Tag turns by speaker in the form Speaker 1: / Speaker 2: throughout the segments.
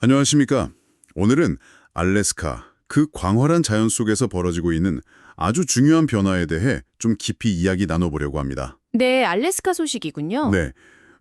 Speaker 1: 안녕하십니까. 오늘은 알래스카, 그 광활한 자연 속에서 벌어지고 있는 아주 중요한 변화에 대해 좀 깊이 이야기 나눠보려고 합니다.
Speaker 2: 네, 알래스카 소식이군요.
Speaker 1: 네,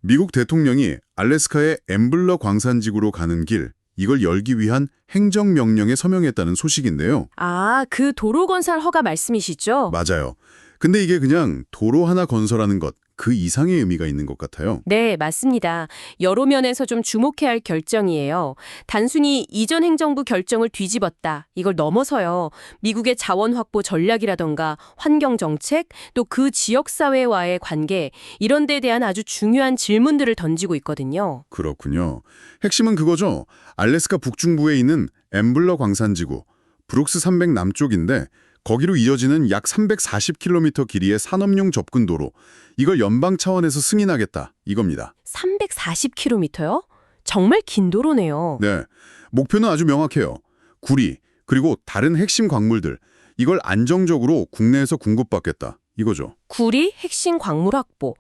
Speaker 1: 미국 대통령이 알래스카의 엠블러 광산지구로 가는 길, 이걸 열기 위한 행정명령에 서명했다는 소식인데요.
Speaker 2: 아, 그 도로 건설 허가 말씀이시죠?
Speaker 1: 맞아요. 근데 이게 그냥 도로 하나 건설하는 것, 그 이상의 의미가 있는 것 같아요.
Speaker 2: 네, 맞습니다. 여러 면에서 좀 주목해야 할 결정이에요. 단순히 이전 행정부 결정을 뒤집었다. 이걸 넘어서요. 미국의 자원 확보 전략이라던가 환경 정책, 또 그 지역 사회와의 관계, 이런 데에 대한 아주 중요한 질문들을 던지고 있거든요.
Speaker 1: 그렇군요. 핵심은 그거죠. 알래스카 북중부에 있는 엠블러 광산지구, 브룩스 산맥 남쪽인데 거기로 이어지는 약 340km 길이의 산업용 접근 도로, 이걸 연방 차원에서 승인하겠다, 이겁니다.
Speaker 2: 340km요? 정말 긴 도로네요.
Speaker 1: 네, 목표는 아주 명확해요. 구리, 그리고 다른 핵심 광물들, 이걸 안정적으로 국내에서 공급받겠다, 이거죠.
Speaker 2: 구리, 핵심 광물 확보.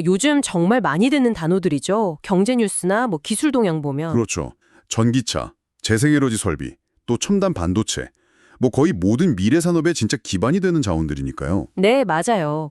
Speaker 2: 요즘 정말 많이 듣는 단어들이죠. 경제 뉴스나 기술 동향 보면.
Speaker 1: 그렇죠. 전기차, 재생에너지 설비, 또 첨단 반도체, 거의 모든 미래 산업의 진짜 기반이 되는 자원들이니까요.
Speaker 2: 네, 맞아요.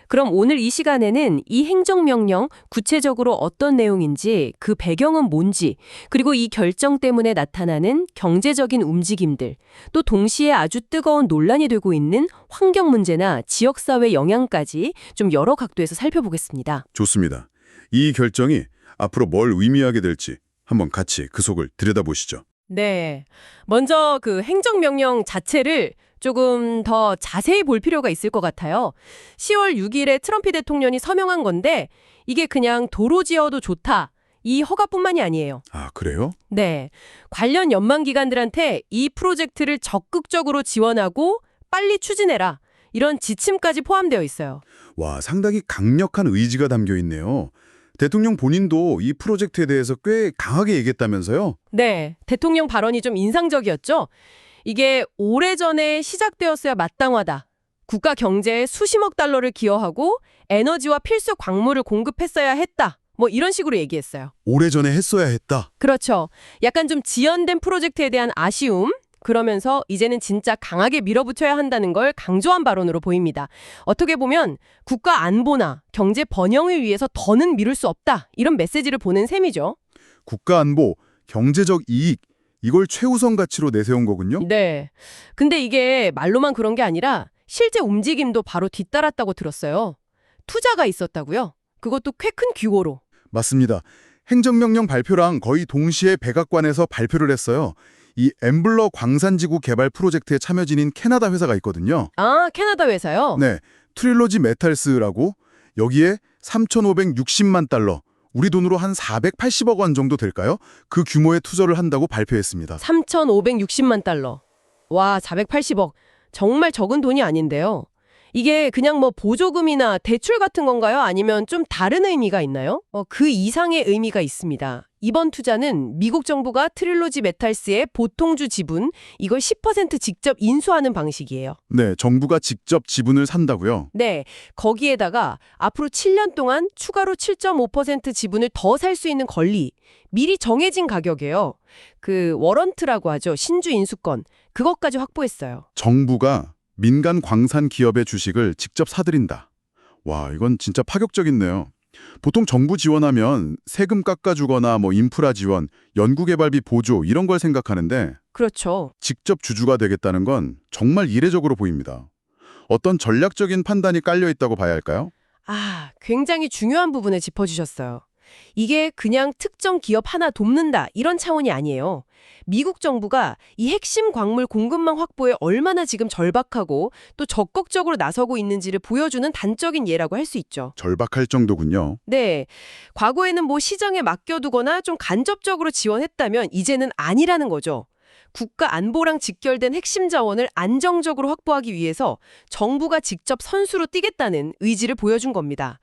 Speaker 2: 그럼 오늘 이 시간에는 이 행정명령 구체적으로 어떤 내용인지, 그 배경은 뭔지, 그리고 이 결정 때문에 나타나는 경제적인 움직임들, 또 동시에 아주 뜨거운 논란이 되고 있는 환경 문제나 지역사회 영향까지 좀 여러 각도에서 살펴보겠습니다.
Speaker 1: 좋습니다. 이 결정이 앞으로 뭘 의미하게 될지 한번 같이 그 속을 들여다보시죠.
Speaker 2: 네. 먼저 그 행정명령 자체를 조금 더 자세히 볼 필요가 있을 것 같아요. 10월 6일에 트럼프 대통령이 서명한 건데 이게 그냥 도로 지어도 좋다. 이 허가뿐만이 아니에요.
Speaker 1: 아, 그래요?
Speaker 2: 네. 관련 연방 기관들한테 이 프로젝트를 적극적으로 지원하고 빨리 추진해라. 이런 지침까지 포함되어 있어요.
Speaker 1: 와, 상당히 강력한 의지가 담겨 있네요. 대통령 본인도 이 프로젝트에 대해서 꽤 강하게 얘기했다면서요?
Speaker 2: 네. 대통령 발언이 좀 인상적이었죠. 이게 오래전에 시작되었어야 마땅하다. 국가 경제에 수십억 달러를 기여하고 에너지와 필수 광물을 공급했어야 했다. 이런 식으로 얘기했어요.
Speaker 1: 오래전에 했어야 했다.
Speaker 2: 그렇죠. 약간 좀 지연된 프로젝트에 대한 아쉬움, 그러면서 이제는 진짜 강하게 밀어붙여야 한다는 걸 강조한 발언으로 보입니다. 어떻게 보면 국가 안보나 경제 번영을 위해서 더는 미룰 수 없다. 이런 메시지를 보낸 셈이죠.
Speaker 1: 국가 안보, 경제적 이익, 이걸 최우선 가치로 내세운 거군요?
Speaker 2: 네. 근데 이게 말로만 그런 게 아니라 실제 움직임도 바로 뒤따랐다고 들었어요. 투자가 있었다고요? 그것도 꽤 큰 규모로.
Speaker 1: 맞습니다. 행정명령 발표랑 거의 동시에 백악관에서 발표를 했어요. 이 엠블러 광산지구 개발 프로젝트에 참여진인 캐나다 회사가 있거든요.
Speaker 2: 아, 캐나다 회사요?
Speaker 1: 네, 트릴로지 메탈스라고 여기에 3,560만 달러, 우리 돈으로 한 480억 원 정도 될까요? 그 규모의 투자를 한다고 발표했습니다.
Speaker 2: 3,560만 달러. 와, 480억. 정말 적은 돈이 아닌데요. 이게 그냥 보조금이나 대출 같은 건가요? 아니면 좀 다른 의미가 있나요? 그 이상의 의미가 있습니다. 이번 투자는 미국 정부가 트릴로지 메탈스의 보통주 지분, 이걸 10% 직접 인수하는 방식이에요.
Speaker 1: 네, 정부가 직접 지분을 산다고요?
Speaker 2: 네, 거기에다가 앞으로 7년 동안 추가로 7.5% 지분을 더 살 수 있는 권리, 미리 정해진 가격이에요. 그 워런트라고 하죠. 신주 인수권, 그것까지 확보했어요.
Speaker 1: 정부가 민간 광산 기업의 주식을 직접 사들인다. 와, 이건 진짜 파격적이네요. 보통 정부 지원하면 세금 깎아주거나 인프라 지원, 연구개발비 보조 이런 걸 생각하는데
Speaker 2: 그렇죠.
Speaker 1: 직접 주주가 되겠다는 건 정말 이례적으로 보입니다. 어떤 전략적인 판단이 깔려 있다고 봐야 할까요?
Speaker 2: 굉장히 중요한 부분을 짚어주셨어요. 이게 그냥 특정 기업 하나 돕는다 이런 차원이 아니에요. 미국 정부가 이 핵심 광물 공급망 확보에 얼마나 지금 절박하고 또 적극적으로 나서고 있는지를 보여주는 단적인 예라고 할 수 있죠.
Speaker 1: 절박할 정도군요.
Speaker 2: 네, 과거에는 시정에 맡겨두거나 좀 간접적으로 지원했다면 이제는 아니라는 거죠. 국가 안보랑 직결된 핵심 자원을 안정적으로 확보하기 위해서 정부가 직접 선수로 뛰겠다는 의지를 보여준 겁니다.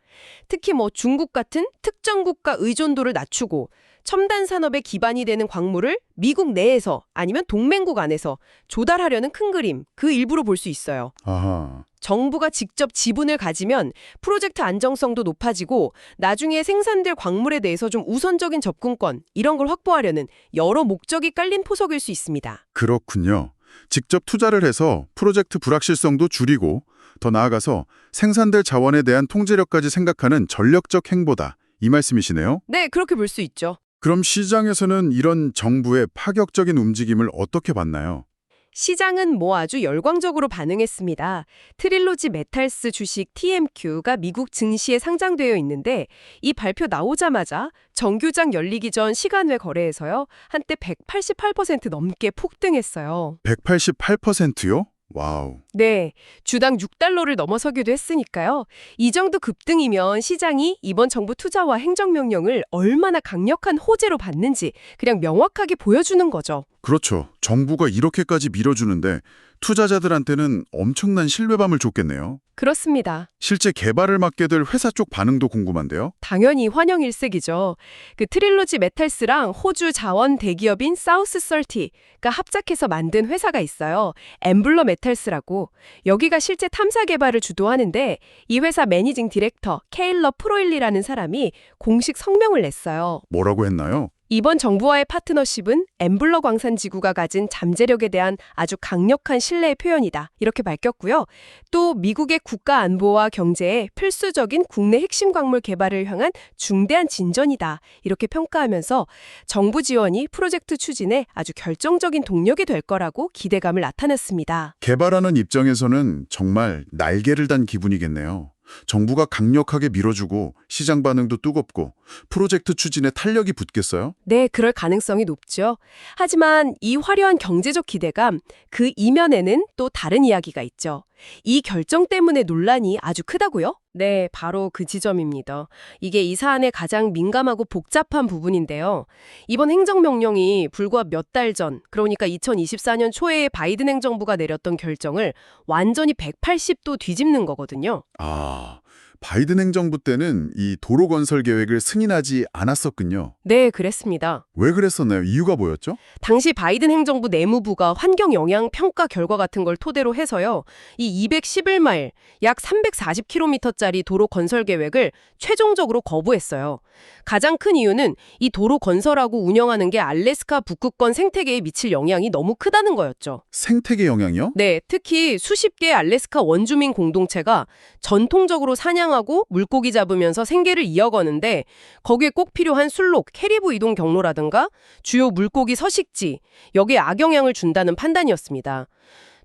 Speaker 2: 특히 중국 같은 특정 국가 의존도를 낮추고 첨단 산업의 기반이 되는 광물을 미국 내에서 아니면 동맹국 안에서 조달하려는 큰 그림, 그 일부로 볼 수 있어요.
Speaker 1: 아하,
Speaker 2: 정부가 직접 지분을 가지면 프로젝트 안정성도 높아지고 나중에 생산될 광물에 대해서 좀 우선적인 접근권 이런 걸 확보하려는 여러 목적이 깔린 포석일 수 있습니다.
Speaker 1: 그렇군요. 직접 투자를 해서 프로젝트 불확실성도 줄이고 더 나아가서 생산될 자원에 대한 통제력까지 생각하는 전략적 행보다 이 말씀이시네요.
Speaker 2: 네, 그렇게 볼 수 있죠.
Speaker 1: 그럼 시장에서는 이런 정부의 파격적인 움직임을 어떻게 봤나요?
Speaker 2: 시장은 아주 열광적으로 반응했습니다. 트릴로지 메탈스 주식 TMQ가 미국 증시에 상장되어 있는데 이 발표 나오자마자 정규장 열리기 전 시간외 거래에서요. 한때 188% 넘게 폭등했어요.
Speaker 1: 188%요? 와우.
Speaker 2: 네, 주당 6달러를 넘어서기도 했으니까요. 이 정도 급등이면 시장이 이번 정부 투자와 행정명령을 얼마나 강력한 호재로 봤는지 그냥 명확하게 보여주는 거죠.
Speaker 1: 그렇죠. 정부가 이렇게까지 밀어주는데 투자자들한테는 엄청난 신뢰감을 줬겠네요.
Speaker 2: 그렇습니다. 실제
Speaker 1: 개발을 맡게 될 회사 쪽 반응도 궁금한데요.
Speaker 2: 당연히 환영일색이죠. 그 트릴로지 메탈스랑 호주 자원 대기업인 사우스30가 합작해서 만든 회사가 있어요. 엠블러 메탈스라고. 여기가 실제 탐사 개발을 주도하는데 이 회사 매니징 디렉터 케일러 프로일리라는 사람이 공식 성명을 냈어요.
Speaker 1: 뭐라고 했나요?
Speaker 2: 이번 정부와의 파트너십은 엠블러 광산지구가 가진 잠재력에 대한 아주 강력한 신뢰의 표현이다. 이렇게 밝혔고요. 또 미국의 국가 안보와 경제에 필수적인 국내 핵심 광물 개발을 향한 중대한 진전이다. 이렇게 평가하면서 정부 지원이 프로젝트 추진에 아주 결정적인 동력이 될 거라고 기대감을 나타냈습니다.
Speaker 1: 개발하는 입장에서는 정말 날개를 단 기분이겠네요. 정부가 강력하게 밀어주고 시장 반응도 뜨겁고 프로젝트 추진에 탄력이 붙겠어요?
Speaker 2: 네, 그럴 가능성이 높죠. 하지만 이 화려한 경제적 기대감, 그 이면에는 또 다른 이야기가 있죠. 이 결정 때문에 논란이 아주 크다고요? 네, 바로 그 지점입니다. 이게 이 사안의 가장 민감하고 복잡한 부분인데요. 이번 행정명령이 불과 몇 달 전, 그러니까 2024년 초에 바이든 행정부가 내렸던 결정을 완전히 180도 뒤집는 거거든요.
Speaker 1: 아, 바이든 행정부 때는 이 도로 건설 계획을 승인하지 않았었군요.
Speaker 2: 네, 그랬습니다.
Speaker 1: 왜 그랬었나요? 이유가 뭐였죠?
Speaker 2: 당시 바이든 행정부 내무부가 환경 영향 평가 결과 같은 걸 토대로 해서요. 이 211마일, 약 340km짜리 도로 건설 계획을 최종적으로 거부했어요. 가장 큰 이유는 이 도로 건설하고 운영하는 게 알래스카 북극권 생태계에 미칠 영향이 너무 크다는 거였죠.
Speaker 1: 생태계 영향이요?
Speaker 2: 네, 특히 수십 개의 알래스카 원주민 공동체가 전통적으로 사냥하고 물고기 잡으면서 생계를 이어가는데 거기에 꼭 필요한 술록, 캐리브 이동 경로라든가 주요 물고기 서식지, 여기에 악영향을 준다는 판단이었습니다.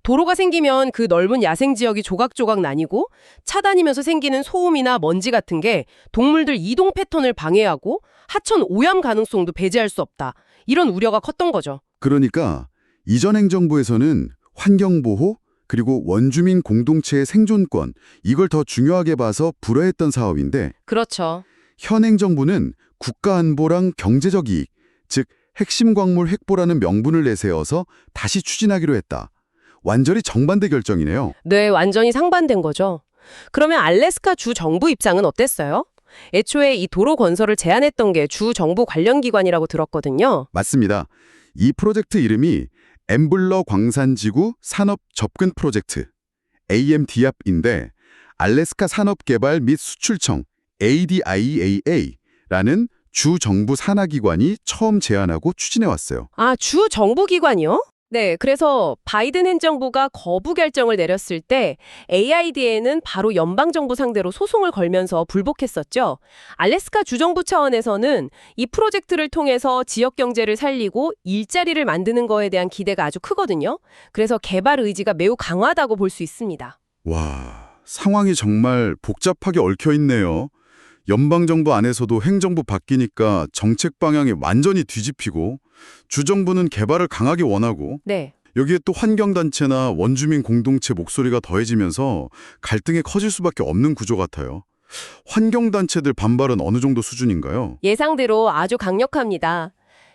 Speaker 2: 도로가 생기면 그 넓은 야생 지역이 조각조각 나뉘고 차 다니면서 생기는 소음이나 먼지 같은 게 동물들 이동 패턴을 방해하고 하천 오염 가능성도 배제할 수 없다. 이런 우려가 컸던 거죠.
Speaker 1: 그러니까 이전 행정부에서는 환경보호 그리고 원주민 공동체의 생존권 이걸 더 중요하게 봐서 불허했던 사업인데
Speaker 2: 그렇죠.
Speaker 1: 현 행정부는 국가안보랑 경제적 이익, 즉 핵심 광물 획보라는 명분을 내세워서 다시 추진하기로 했다. 완전히 정반대 결정이네요.
Speaker 2: 네, 완전히 상반된 거죠. 그러면 알래스카 주 정부 입장은 어땠어요? 애초에 이 도로 건설을 제안했던 게 주 정부 관련 기관이라고 들었거든요.
Speaker 1: 맞습니다. 이 프로젝트 이름이 엠블러 광산지구 산업 접근 프로젝트, AMDAP인데 알래스카 산업개발 및 수출청, ADIAA라는 주 정부 산하기관이 처음 제안하고 추진해왔어요.
Speaker 2: 아, 주 정부 기관이요? 네, 그래서 바이든 행정부가 거부 결정을 내렸을 때 AIDA는 바로 연방정부 상대로 소송을 걸면서 불복했었죠. 알래스카 주정부 차원에서는 이 프로젝트를 통해서 지역 경제를 살리고 일자리를 만드는 거에 대한 기대가 아주 크거든요. 그래서 개발 의지가 매우 강하다고 볼 수 있습니다.
Speaker 1: 와, 상황이 정말 복잡하게 얽혀있네요. 연방정부 안에서도 행정부 바뀌니까 정책 방향이 완전히 뒤집히고 주정부는 개발을 강하게 원하고
Speaker 2: 네.
Speaker 1: 여기에 또 환경단체나 원주민 공동체 목소리가 더해지면서 갈등이 커질 수밖에 없는 구조 같아요. 환경단체들 반발은 어느 정도 수준인가요?
Speaker 2: 예상대로 아주 강력합니다.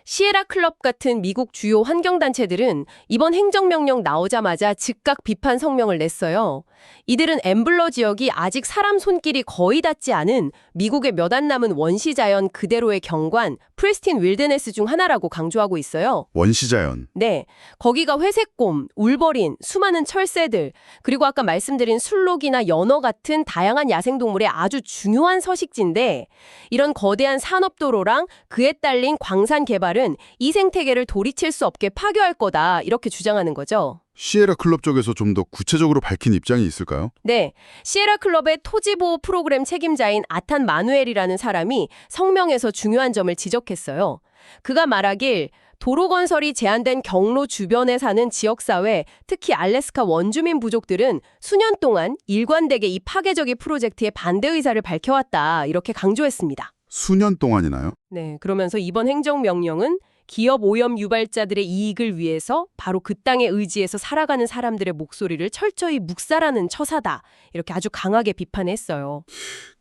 Speaker 2: 시에라 클럽 같은 미국 주요 환경단체들은 이번 행정명령 나오자마자 즉각 비판 성명을 냈어요. 이들은 엠블러 지역이 아직 사람 손길이 거의 닿지 않은 미국의 몇 안 남은 원시자연 그대로의 경관, 프리스틴 윌드네스 중 하나라고 강조하고 있어요.
Speaker 1: 원시자연.
Speaker 2: 네, 거기가 회색곰, 울버린, 수많은 철새들, 그리고 아까 말씀드린 술록이나 연어 같은 다양한 야생동물의 아주 중요한 서식지인데 이런 거대한 산업도로랑 그에 딸린 광산 개발은 이 생태계를 돌이킬 수 없게 파괴할 거다 이렇게 주장하는 거죠.
Speaker 1: 시에라 클럽 쪽에서 좀 더 구체적으로 밝힌 입장이 있을까요?
Speaker 2: 네, 시에라 클럽의 토지보호 프로그램 책임자인 아탄 마누엘이라는 사람이 성명에서 중요한 점을 지적했어요. 그가 말하길 도로 건설이 제한된 경로 주변에 사는 지역사회, 특히 알래스카 원주민 부족들은 수년 동안 일관되게 이 파괴적인 프로젝트에 반대 의사를 밝혀왔다 이렇게 강조했습니다.
Speaker 1: 수년 동안이나요?
Speaker 2: 네, 그러면서 이번 행정명령은 기업 오염 유발자들의 이익을 위해서 바로 그 땅의 의지에서 살아가는 사람들의 목소리를 철저히 묵살하는 처사다. 이렇게 아주 강하게 비판했어요.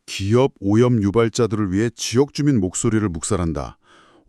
Speaker 1: 기업 오염 유발자들을 위해 지역 주민 목소리를 묵살한다.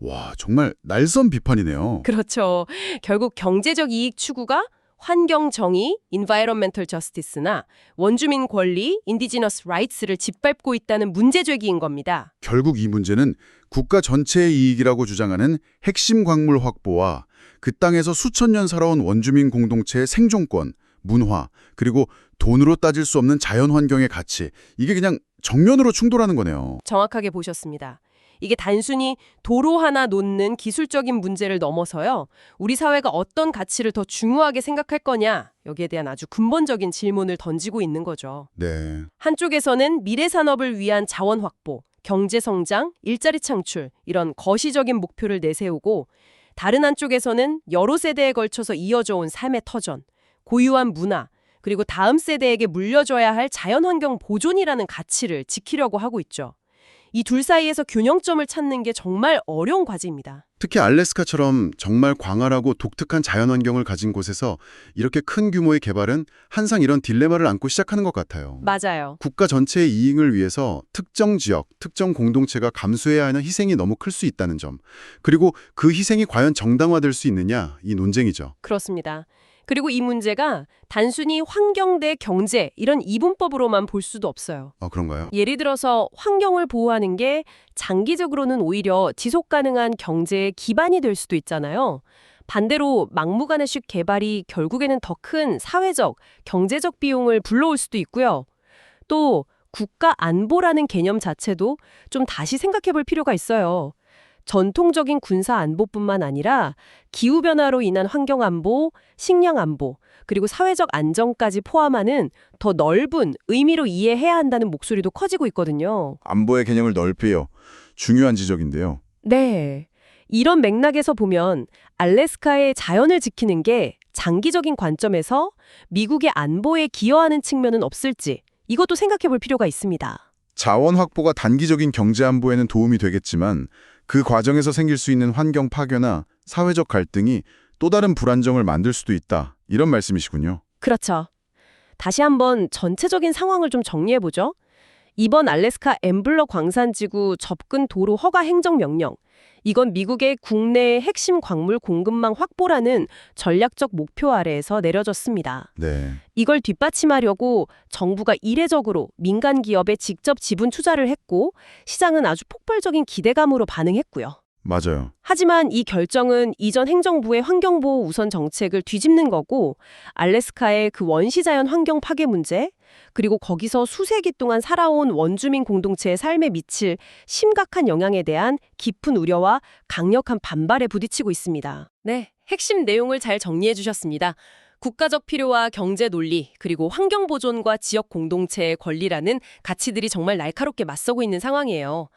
Speaker 1: 와, 정말 날선 비판이네요.
Speaker 2: 그렇죠. 결국 경제적 이익 추구가 환경 정의, environmental justice나 원주민 권리, indigenous rights를 짓밟고 있다는 문제 제기인 겁니다.
Speaker 1: 결국 이 문제는 국가 전체의 이익이라고 주장하는 핵심 광물 확보와 그 땅에서 수천 년 살아온 원주민 공동체의 생존권, 문화, 그리고 돈으로 따질 수 없는 자연 환경의 가치, 이게 그냥 정면으로 충돌하는 거네요.
Speaker 2: 정확하게 보셨습니다. 이게 단순히 도로 하나 놓는 기술적인 문제를 넘어서요. 우리 사회가 어떤 가치를 더 중요하게 생각할 거냐, 여기에 대한 아주 근본적인 질문을 던지고 있는 거죠.
Speaker 1: 네.
Speaker 2: 한쪽에서는 미래 산업을 위한 자원 확보, 경제 성장, 일자리 창출 이런 거시적인 목표를 내세우고 다른 한쪽에서는 여러 세대에 걸쳐서 이어져 온 삶의 터전, 고유한 문화, 그리고 다음 세대에게 물려줘야 할 자연환경 보존이라는 가치를 지키려고 하고 있죠. 이 둘 사이에서 균형점을 찾는 게 정말 어려운 과제입니다.
Speaker 1: 특히 알래스카처럼 정말 광활하고 독특한 자연환경을 가진 곳에서 이렇게 큰 규모의 개발은 항상 이런 딜레마를 안고 시작하는 것 같아요.
Speaker 2: 맞아요.
Speaker 1: 국가 전체의 이익을 위해서 특정 지역, 특정 공동체가 감수해야 하는 희생이 너무 클 수 있다는 점, 그리고 그 희생이 과연 정당화될 수 있느냐, 이 논쟁이죠.
Speaker 2: 그렇습니다. 그리고 이 문제가 단순히 환경 대 경제 이런 이분법으로만 볼 수도 없어요.
Speaker 1: 그런가요?
Speaker 2: 예를 들어서 환경을 보호하는 게 장기적으로는 오히려 지속 가능한 경제의 기반이 될 수도 있잖아요. 반대로 막무가내식 개발이 결국에는 더 큰 사회적, 경제적 비용을 불러올 수도 있고요. 또 국가 안보라는 개념 자체도 좀 다시 생각해 볼 필요가 있어요. 전통적인 군사 안보뿐만 아니라 기후변화로 인한 환경 안보, 식량 안보, 그리고 사회적 안정까지 포함하는 더 넓은 의미로 이해해야 한다는 목소리도 커지고 있거든요.
Speaker 1: 안보의 개념을 넓히요. 중요한 지적인데요.
Speaker 2: 네. 이런 맥락에서 보면 알래스카의 자연을 지키는 게 장기적인 관점에서 미국의 안보에 기여하는 측면은 없을지 이것도 생각해 볼 필요가 있습니다.
Speaker 1: 자원 확보가 단기적인 경제 안보에는 도움이 되겠지만 그 과정에서 생길 수 있는 환경 파괴나 사회적 갈등이 또 다른 불안정을 만들 수도 있다. 이런 말씀이시군요.
Speaker 2: 그렇죠. 다시 한번 전체적인 상황을 좀 정리해보죠. 이번 알래스카 엠블러 광산지구 접근 도로 허가 행정명령. 이건 미국의 국내 핵심 광물 공급망 확보라는 전략적 목표 아래에서 내려졌습니다.
Speaker 1: 네.
Speaker 2: 이걸 뒷받침하려고 정부가 이례적으로 민간 기업에 직접 지분 투자를 했고 시장은 아주 폭발적인 기대감으로 반응했고요.
Speaker 1: 맞아요.
Speaker 2: 하지만 이 결정은 이전 행정부의 환경보호 우선 정책을 뒤집는 거고 알래스카의 그 원시자연 환경 파괴 문제 그리고 거기서 수세기 동안 살아온 원주민 공동체의 삶에 미칠 심각한 영향에 대한 깊은 우려와 강력한 반발에 부딪히고 있습니다. 네, 핵심 내용을 잘 정리해 주셨습니다. 국가적 필요와 경제 논리, 그리고 환경 보존과 지역 공동체의 권리라는 가치들이 정말 날카롭게 맞서고 있는 상황이에요.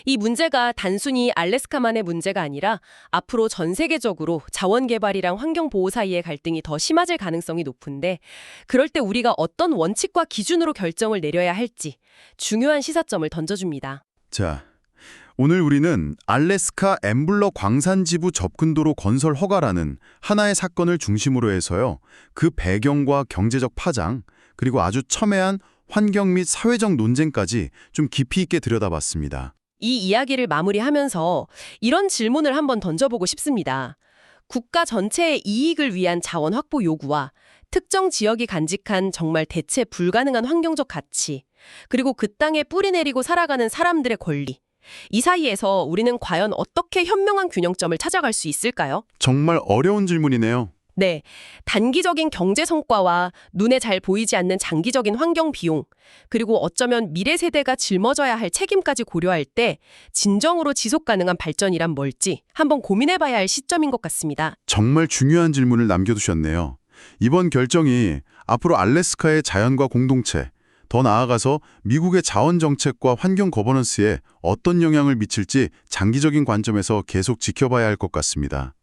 Speaker 2: 이 문제가 단순히 알래스카만의 문제가 아니라 앞으로 전 세계적으로 자원 개발이랑 환경 보호 사이의 갈등이 더 심해질 가능성이 높은데 그럴 때 우리가 어떤 원칙과 기준으로 결정을 내려야 할지 중요한 시사점을 던져줍니다.
Speaker 1: 자, 오늘 우리는 알래스카 엠블러 광산지부 접근도로 건설 허가라는 하나의 사건을 중심으로 해서요. 그 배경과 경제적 파장, 그리고 아주 첨예한 환경 및 사회적 논쟁까지 좀 깊이 있게 들여다봤습니다.
Speaker 2: 이 이야기를 마무리하면서 이런 질문을 한번 던져보고 싶습니다. 국가 전체의 이익을 위한 자원 확보 요구와 특정 지역이 간직한 정말 대체 불가능한 환경적 가치, 그리고 그 땅에 뿌리 내리고 살아가는 사람들의 권리. 이 사이에서 우리는 과연 어떻게 현명한 균형점을 찾아갈 수 있을까요?
Speaker 1: 정말 어려운 질문이네요.
Speaker 2: 네, 단기적인 경제 성과와 눈에 잘 보이지 않는 장기적인 환경 비용, 그리고 어쩌면 미래 세대가 짊어져야 할 책임까지 고려할 때 진정으로 지속 가능한 발전이란 뭘지 한번 고민해봐야 할 시점인 것 같습니다.
Speaker 1: 정말 중요한 질문을 남겨두셨네요. 이번 결정이 앞으로 알래스카의 자연과 공동체, 더 나아가서 미국의 자원 정책과 환경 거버넌스에 어떤 영향을 미칠지 장기적인 관점에서 계속 지켜봐야 할 것 같습니다.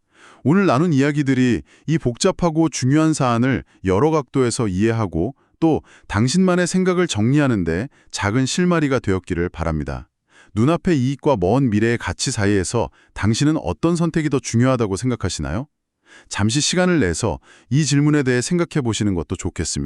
Speaker 1: 오늘 나눈 이야기들이 이 복잡하고 중요한 사안을 여러 각도에서 이해하고 또 당신만의 생각을 정리하는데 작은 실마리가 되었기를 바랍니다. 눈앞의 이익과 먼 미래의 가치 사이에서 당신은 어떤 선택이 더 중요하다고 생각하시나요? 잠시 시간을 내서 이 질문에 대해 생각해 보시는 것도 좋겠습니다.